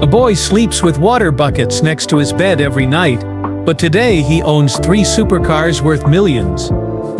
A boy sleeps with water buckets next to his bed every night, but today he owns 3 supercars worth millions.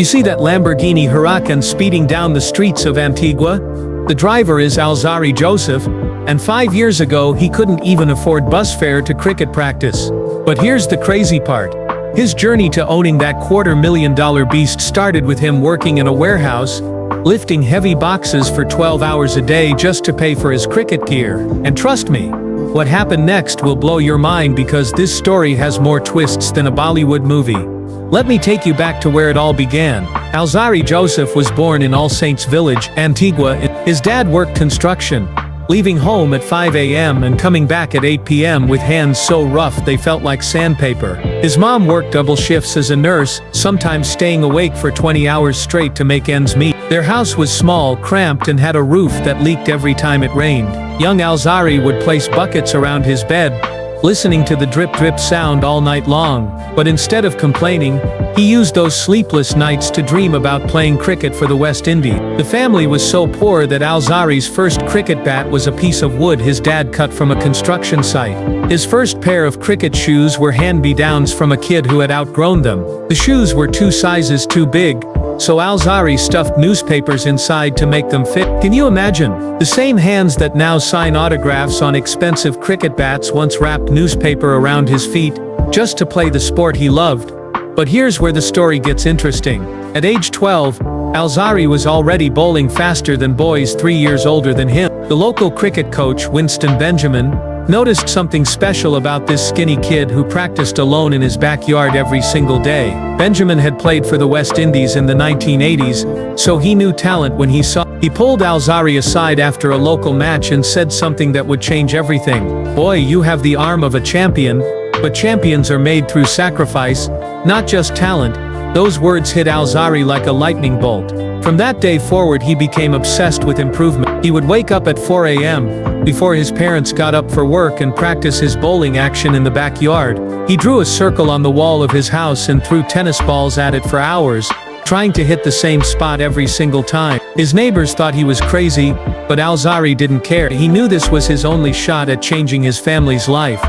You see that Lamborghini Huracan speeding down the streets of Antigua? The driver is Alzarri Joseph, and 5 years ago he couldn't even afford bus fare to cricket practice. But here's the crazy part. His journey to owning that $250,000 beast started with him working in a warehouse, lifting heavy boxes for 12 hours a day just to pay for his cricket gear. And trust me, what happened next will blow your mind because this story has more twists than a Bollywood movie. Let me take you back to where it all began. Alzarri Joseph was born in All Saints Village, Antigua. His dad worked construction, leaving home at 5 a.m. and coming back at 8 p.m. with hands so rough they felt like sandpaper. His mom worked double shifts as a nurse, sometimes staying awake for 20 hours straight to make ends meet. Their house was small, cramped, and had a roof that leaked every time it rained. Young Alzarri would place buckets around his bed, listening to the drip-drip sound all night long. But instead of complaining, he used those sleepless nights to dream about playing cricket for the West Indies. The family was so poor that Alzarri's first cricket bat was a piece of wood his dad cut from a construction site. His first pair of cricket shoes were hand-me-downs from a kid who had outgrown them. The shoes were 2 sizes too big, so Alzarri stuffed newspapers inside to make them fit. Can you imagine? The same hands that now sign autographs on expensive cricket bats once wrapped newspaper around his feet, just to play the sport he loved. But here's where the story gets interesting. At age 12, Alzarri was already bowling faster than boys 3 years older than him. The local cricket coach, Winston Benjamin, noticed something special about this skinny kid who practiced alone in his backyard every single day. Benjamin had played for the West Indies in the 1980s, so he knew talent when he saw. He pulled Alzarri aside after a local match and said something that would change everything. "Boy, you have the arm of a champion, but champions are made through sacrifice, not just talent." Those words hit Alzarri like a lightning bolt. From that day forward he became obsessed with improvement. He would wake up at 4 a.m. before his parents got up for work and practice his bowling action in the backyard. He drew a circle on the wall of his house and threw tennis balls at it for hours, trying to hit the same spot every single time. His neighbors thought he was crazy, but Alzarri didn't care. He knew this was his only shot at changing his family's life.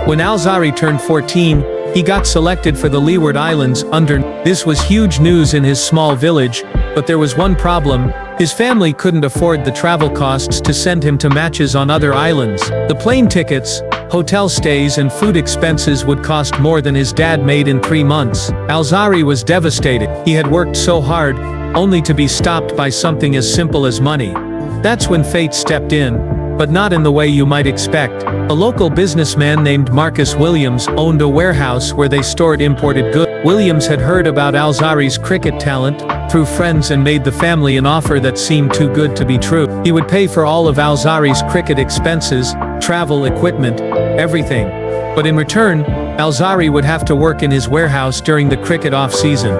When Alzarri turned 14, he got selected for the Leeward Islands under. This was huge news in his small village, but there was one problem. His family couldn't afford the travel costs to send him to matches on other islands. The plane tickets, hotel stays and food expenses would cost more than his dad made in 3 months. Alzarri was devastated. He had worked so hard, only to be stopped by something as simple as money. That's when fate stepped in, but not in the way you might expect. A local businessman named Marcus Williams owned a warehouse where they stored imported goods. Williams had heard about Alzarri's cricket talent through friends and made the family an offer that seemed too good to be true. He would pay for all of Alzarri's cricket expenses, travel, equipment, everything. But in return, Alzarri would have to work in his warehouse during the cricket off-season.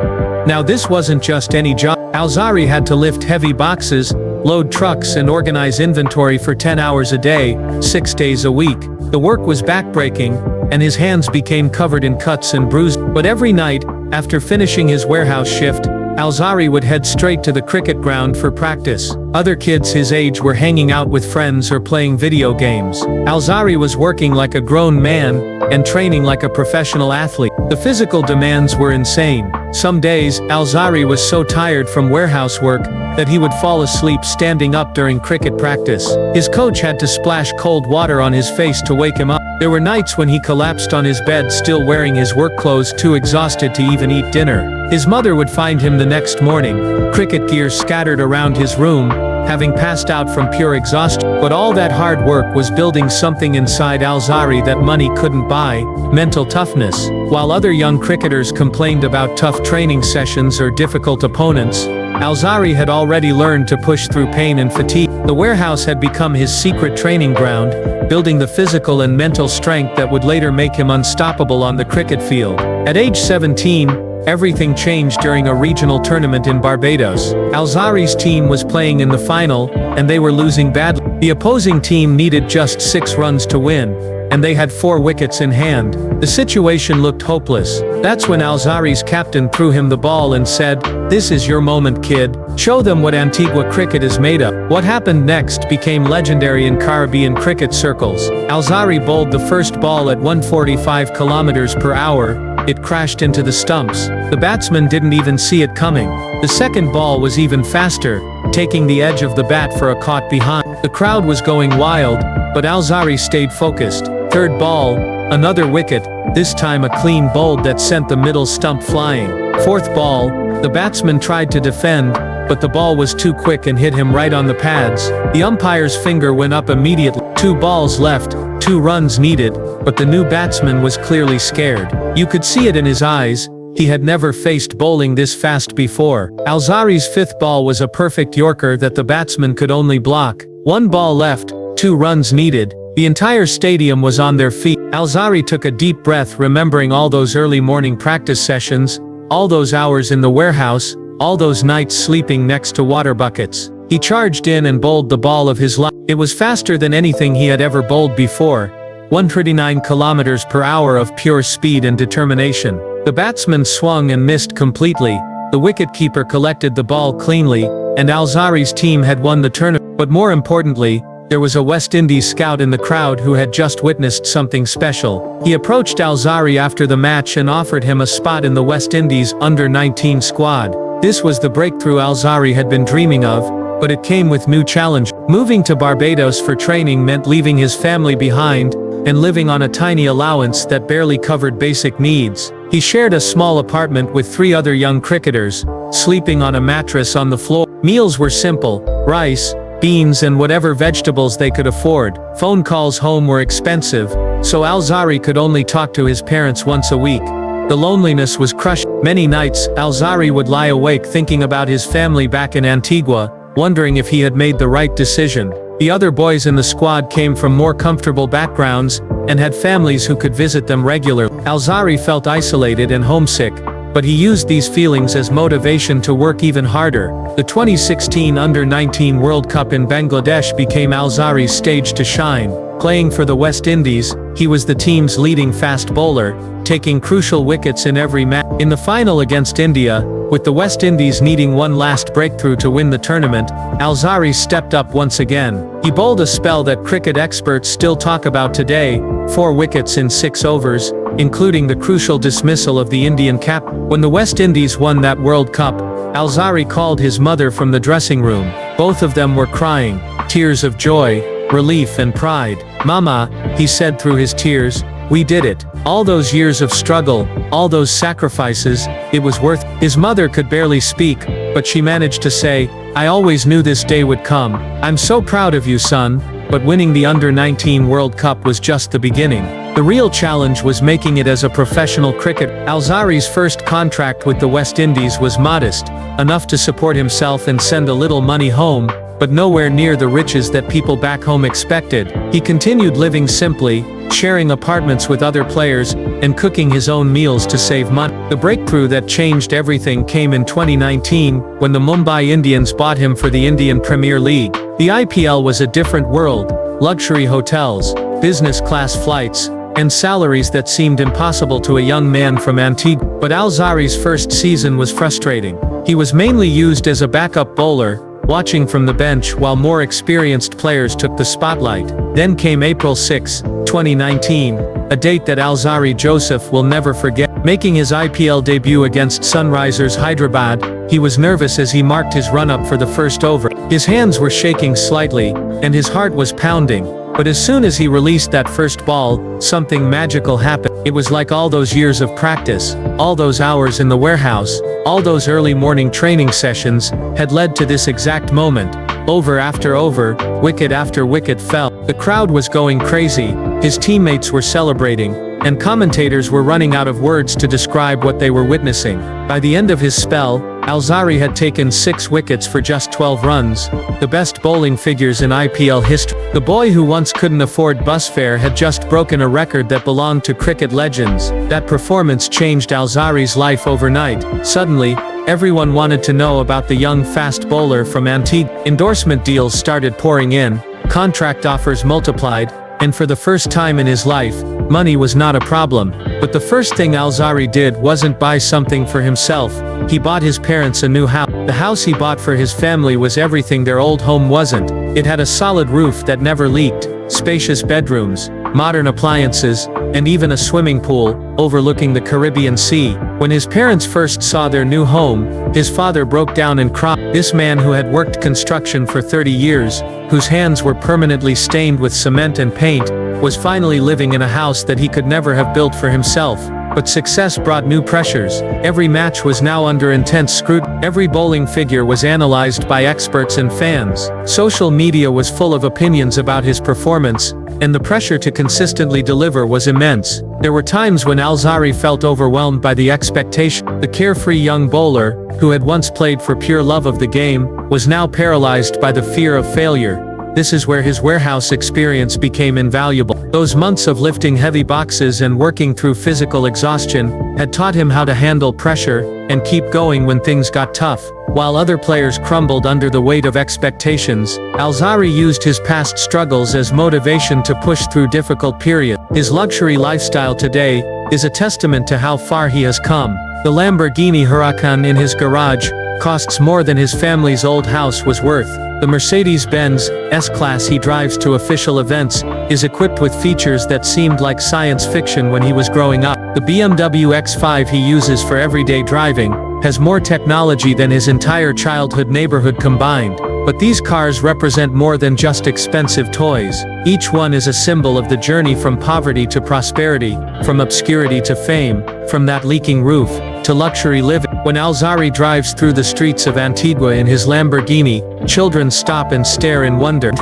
Now this wasn't just any job. Alzarri had to lift heavy boxes, load trucks and organize inventory for 10 hours a day, 6 days a week. The work was backbreaking, and his hands became covered in cuts and bruises. But every night, after finishing his warehouse shift, Alzarri would head straight to the cricket ground for practice. Other kids his age were hanging out with friends or playing video games. Alzarri was working like a grown man, and training like a professional athlete. The physical demands were insane. Some days, Alzarri was so tired from warehouse work that he would fall asleep standing up during cricket practice. His coach had to splash cold water on his face to wake him up. There were nights when he collapsed on his bed still wearing his work clothes, too exhausted to even eat dinner. His mother would find him the next morning, cricket gear scattered around his room, having passed out from pure exhaustion. But all that hard work was building something inside Alzarri that money couldn't buy: mental toughness. While other young cricketers complained about tough training sessions or difficult opponents, Alzarri had already learned to push through pain and fatigue. The warehouse had become his secret training ground, building the physical and mental strength that would later make him unstoppable on the cricket field. At age 17, everything changed during a regional tournament in Barbados. Alzarri's team was playing in the final, and they were losing badly. The opposing team needed just 6 runs to win, and they had 4 wickets in hand. The situation looked hopeless. That's when Alzarri's captain threw him the ball and said, "This is your moment, kid. Show them what Antigua cricket is made of." What happened next became legendary in Caribbean cricket circles. Alzarri bowled the first ball at 145 km/h. It crashed into the stumps. The batsman didn't even see it coming. The second ball was even faster, taking the edge of the bat for a caught behind. The crowd was going wild, but Alzarri stayed focused. Third ball, another wicket, this time a clean bowled that sent the middle stump flying. Fourth ball, the batsman tried to defend, but the ball was too quick and hit him right on the pads. The umpire's finger went up immediately. 2 balls left, 2 runs needed, but the new batsman was clearly scared. You could see it in his eyes. He had never faced bowling this fast before. Alzarri's 5th ball was a perfect yorker that the batsman could only block. 1 ball left, 2 runs needed. The entire stadium was on their feet. Alzarri took a deep breath, remembering all those early morning practice sessions, all those hours in the warehouse, all those nights sleeping next to water buckets. He charged in and bowled the ball of his life. It was faster than anything he had ever bowled before. 139 km/h of pure speed and determination. The batsman swung and missed completely. The wicket-keeper collected the ball cleanly, and Alzarri's team had won the tournament. But more importantly, there was a West Indies scout in the crowd who had just witnessed something special. He approached Alzarri after the match and offered him a spot in the West Indies under-19 squad. This was the breakthrough Alzarri had been dreaming of, but it came with new challenge. Moving to Barbados for training meant leaving his family behind, and living on a tiny allowance that barely covered basic needs. He shared a small apartment with 3 other young cricketers, sleeping on a mattress on the floor. Meals were simple: rice, beans and whatever vegetables they could afford. Phone calls home were expensive, so Alzarri could only talk to his parents once a week. The loneliness was crushing. Many nights, Alzarri would lie awake thinking about his family back in Antigua, wondering if he had made the right decision. The other boys in the squad came from more comfortable backgrounds, and had families who could visit them regularly. Alzarri felt isolated and homesick, but he used these feelings as motivation to work even harder. The 2016 Under-19 World Cup in Bangladesh became Alzarri's stage to shine. Playing for the West Indies, he was the team's leading fast bowler, taking crucial wickets in every match. In the final against India, with the West Indies needing one last breakthrough to win the tournament, Alzarri stepped up once again. He bowled a spell that cricket experts still talk about today: 4 wickets in 6 overs, including the crucial dismissal of the Indian captain. When the West Indies won that World Cup, Alzarri called his mother from the dressing room. Both of them were crying, tears of joy, relief and pride. "Mama," he said through his tears, "we did it. All those years of struggle, all those sacrifices, it was worth it." His mother could barely speak, but she managed to say, "I always knew this day would come. I'm so proud of you, son." But winning the Under-19 World Cup was just the beginning. The real challenge was making it as a professional cricketer. Alzarri's first contract with the West Indies was modest, enough to support himself and send a little money home, but nowhere near the riches that people back home expected. He continued living simply, sharing apartments with other players, and cooking his own meals to save money. The breakthrough that changed everything came in 2019, when the Mumbai Indians bought him for the Indian Premier League. The IPL was a different world: luxury hotels, business-class flights, and salaries that seemed impossible to a young man from Antigua. But Alzarri's first season was frustrating. He was mainly used as a backup bowler, watching from the bench while more experienced players took the spotlight. Then came April 6, 2019, a date that Alzarri Joseph will never forget. Making his IPL debut against Sunrisers Hyderabad, he was nervous as he marked his run-up for the first over. His hands were shaking slightly, and his heart was pounding. But as soon as he released that first ball, something magical happened. It was like all those years of practice, all those hours in the warehouse, all those early morning training sessions, had led to this exact moment. Over after over, wicket after wicket fell. The crowd was going crazy, his teammates were celebrating, and commentators were running out of words to describe what they were witnessing. By the end of his spell, Alzarri had taken 6 wickets for just 12 runs, the best bowling figures in IPL history. The boy who once couldn't afford bus fare had just broken a record that belonged to cricket legends. That performance changed Alzarri's life overnight. Suddenly, everyone wanted to know about the young fast bowler from Antigua. Endorsement deals started pouring in, contract offers multiplied, and for the first time in his life, money was not a problem. But the first thing Alzarri did wasn't buy something for himself, he bought his parents a new house. The house he bought for his family was everything their old home wasn't. It had a solid roof that never leaked, spacious bedrooms, modern appliances, and even a swimming pool, overlooking the Caribbean Sea. When his parents first saw their new home, his father broke down and cried. This man who had worked construction for 30 years, whose hands were permanently stained with cement and paint, was finally living in a house that he could never have built for himself. But success brought new pressures. Every match was now under intense scrutiny. Every bowling figure was analyzed by experts and fans. Social media was full of opinions about his performance, and the pressure to consistently deliver was immense. There were times when Alzarri felt overwhelmed by the expectation. The carefree young bowler, who had once played for pure love of the game, was now paralyzed by the fear of failure. This is where his warehouse experience became invaluable. Those months of lifting heavy boxes and working through physical exhaustion had taught him how to handle pressure and keep going when things got tough. While other players crumbled under the weight of expectations, Alzarri used his past struggles as motivation to push through difficult periods. His luxury lifestyle today is a testament to how far he has come. The Lamborghini Huracan in his garage costs more than his family's old house was worth. The Mercedes-Benz S-Class he drives to official events is equipped with features that seemed like science fiction when he was growing up. The BMW X5 he uses for everyday driving has more technology than his entire childhood neighborhood combined. But these cars represent more than just expensive toys. Each one is a symbol of the journey from poverty to prosperity, from obscurity to fame, from that leaking roof to luxury living. When Alzarri drives through the streets of Antigua in his Lamborghini, children stop and stare in wonder.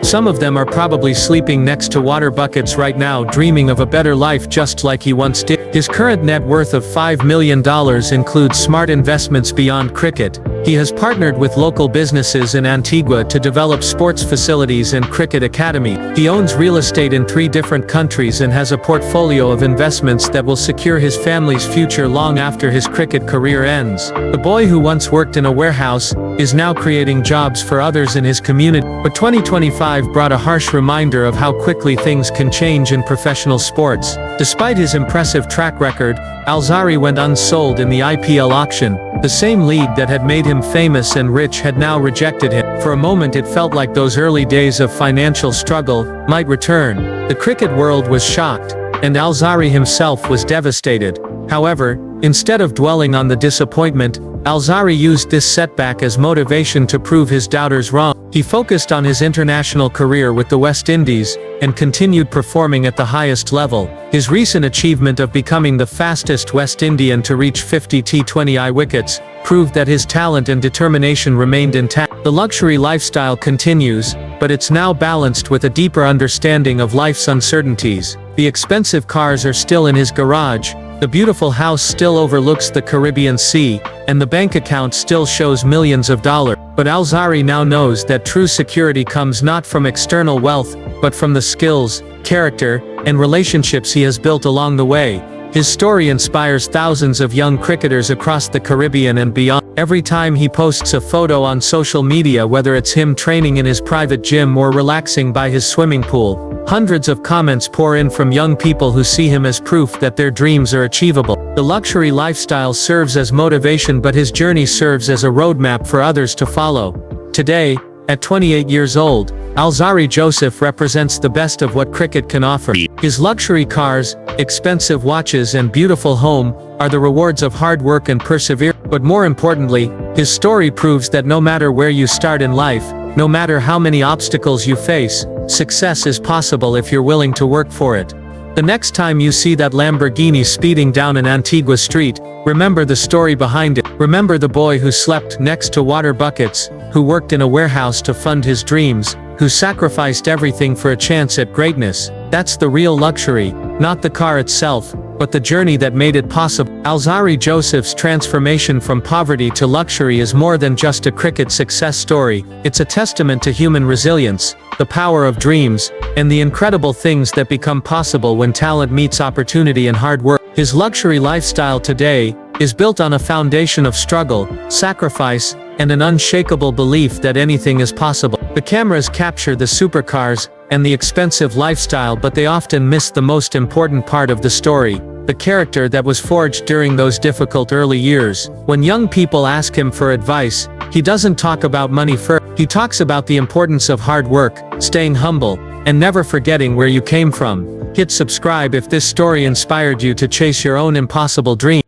Some of them are probably sleeping next to water buckets right now, dreaming of a better life just like he once did. His current net worth of $5 million includes smart investments beyond cricket. He has partnered with local businesses in Antigua to develop sports facilities and cricket academy. He owns real estate in 3 different countries and has a portfolio of investments that will secure his family's future long after his cricket career ends. The boy who once worked in a warehouse is now creating jobs for others in his community. But 2025 brought a harsh reminder of how quickly things can change in professional sports. Despite his impressive track record, Alzarri went unsold in the IPL auction. The same league that had made him famous and rich had now rejected him. For a moment it felt like those early days of financial struggle might return. The cricket world was shocked, and Alzarri himself was devastated. However, instead of dwelling on the disappointment, Alzarri used this setback as motivation to prove his doubters wrong. He focused on his international career with the West Indies, and continued performing at the highest level. His recent achievement of becoming the fastest West Indian to reach 50 T20I wickets proved that his talent and determination remained intact. The luxury lifestyle continues, but it's now balanced with a deeper understanding of life's uncertainties. The expensive cars are still in his garage, the beautiful house still overlooks the Caribbean Sea, and the bank account still shows millions of dollars. But Alzarri now knows that true security comes not from external wealth, but from the skills, character, and relationships he has built along the way. His story inspires thousands of young cricketers across the Caribbean and beyond. Every time he posts a photo on social media, whether it's him training in his private gym or relaxing by his swimming pool, hundreds of comments pour in from young people who see him as proof that their dreams are achievable. The luxury lifestyle serves as motivation, but his journey serves as a roadmap for others to follow. Today, at 28 years old, Alzarri Joseph represents the best of what cricket can offer. His luxury cars, expensive watches and beautiful home are the rewards of hard work and perseverance. But more importantly, his story proves that no matter where you start in life, no matter how many obstacles you face, success is possible if you're willing to work for it. The next time you see that Lamborghini speeding down an Antigua street, remember the story behind it. Remember the boy who slept next to water buckets, who worked in a warehouse to fund his dreams, who sacrificed everything for a chance at greatness. That's the real luxury, not the car itself, but the journey that made it possible. Alzarri Joseph's transformation from poverty to luxury is more than just a cricket success story. It's a testament to human resilience, the power of dreams, and the incredible things that become possible when talent meets opportunity and hard work. His luxury lifestyle today is built on a foundation of struggle, sacrifice, and an unshakable belief that anything is possible. The cameras capture the supercars, and the expensive lifestyle, but they often miss the most important part of the story, the character that was forged during those difficult early years. When young people ask him for advice, he doesn't talk about money first. He talks about the importance of hard work, staying humble, and never forgetting where you came from. Hit subscribe if this story inspired you to chase your own impossible dreams.